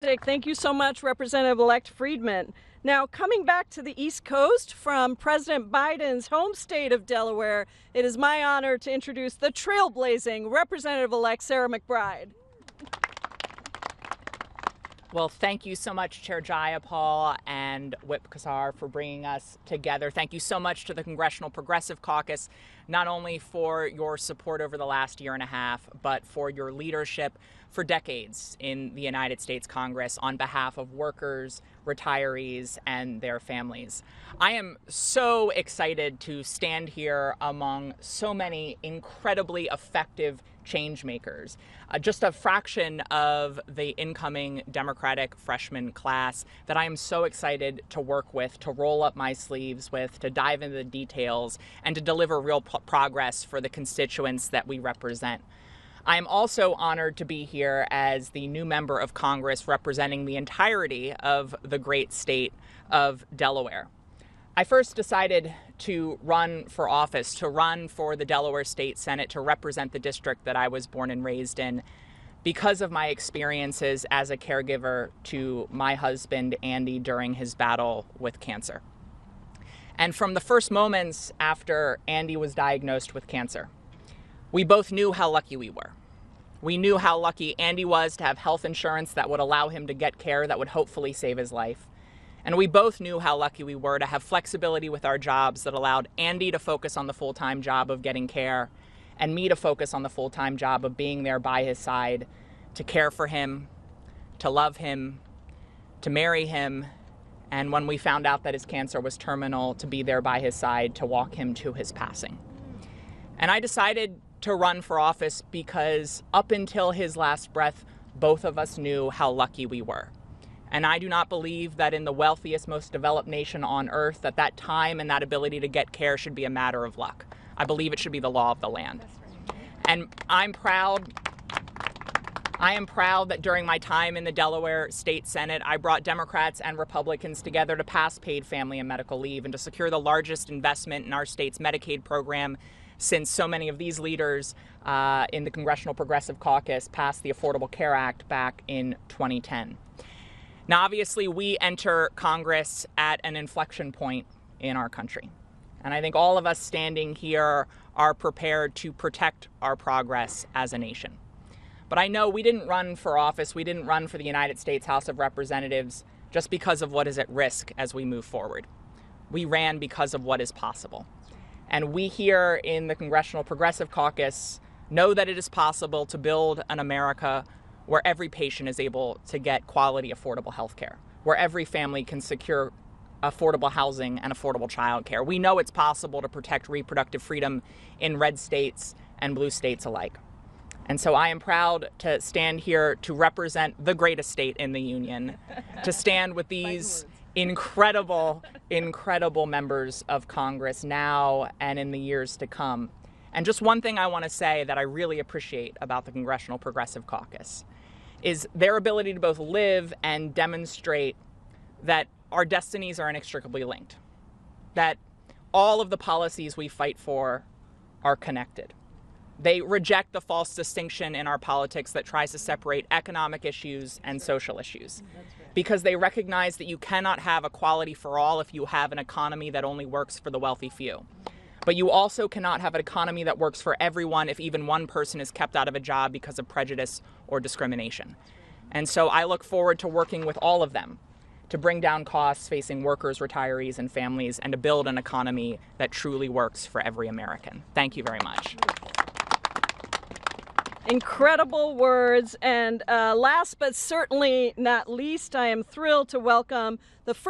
Thank you so much, Representative-elect Friedman. Now, coming back to the East Coast from President Biden's home state of Delaware, it is my honor to introduce the trailblazing Representative-elect Sarah McBride. Well, thank you so much, Chair Jayapal and Whip Kassar, for bringing us together. Thank you so much to the Congressional Progressive Caucus, not only for your support over the last year and a half, but for your leadership for decades in the United States Congress on behalf of workers, retirees, and their families. I am so excited to stand here among so many incredibly effective change makers. Just a fraction of the incoming Democratic freshman class that I am so excited to work with, to roll up my sleeves with, to dive into the details, and to deliver real progress for the constituents that we represent. I am also honored to be here as the new member of Congress representing the entirety of the great state of Delaware. I first decided to run for office, to run for the Delaware State Senate, to represent the district that I was born and raised in, because of my experiences as a caregiver to my husband, Andy, during his battle with cancer. And from the first moments after Andy was diagnosed with cancer, we both knew how lucky we were. We knew how lucky Andy was to have health insurance that would allow him to get care that would hopefully save his life. And we both knew how lucky we were to have flexibility with our jobs that allowed Andy to focus on the full-time job of getting care and me to focus on the full-time job of being there by his side to care for him, to love him, to marry him, and when we found out that his cancer was terminal, to be there by his side to walk him to his passing. And I decided to run for office because up until his last breath, both of us knew how lucky we were. And I do not believe that in the wealthiest, most developed nation on earth, that time and that ability to get care should be a matter of luck. I believe it should be the law of the land. And I am proud that during my time in the Delaware State Senate, I brought Democrats and Republicans together to pass paid family and medical leave and to secure the largest investment in our state's Medicaid program since so many of these leaders in the Congressional Progressive Caucus passed the Affordable Care Act back in 2010. Now, obviously, we enter Congress at an inflection point in our country. And I think all of us standing here are prepared to protect our progress as a nation. But I know we didn't run for office, we didn't run for the United States House of Representatives just because of what is at risk as we move forward. We ran because of what is possible. And we here in the Congressional Progressive Caucus know that it is possible to build an America where every patient is able to get quality, affordable health care, where every family can secure affordable housing and affordable child care. We know it's possible to protect reproductive freedom in red states and blue states alike. And so I am proud to stand here to represent the greatest state in the union, to stand with these incredible members of Congress now and in the years to come. And just one thing I want to say that I really appreciate about the Congressional Progressive Caucus is their ability to both live and demonstrate that our destinies are inextricably linked, that all of the policies we fight for are connected. They reject the false distinction in our politics that tries to separate economic issues and social issues, because they recognize that you cannot have equality for all if you have an economy that only works for the wealthy few. But you also cannot have an economy that works for everyone if even one person is kept out of a job because of prejudice or discrimination. And so I look forward to working with all of them to bring down costs facing workers, retirees, and families, and to build an economy that truly works for every American. Thank you very much. Incredible words. And last but certainly not least, I am thrilled to welcome the first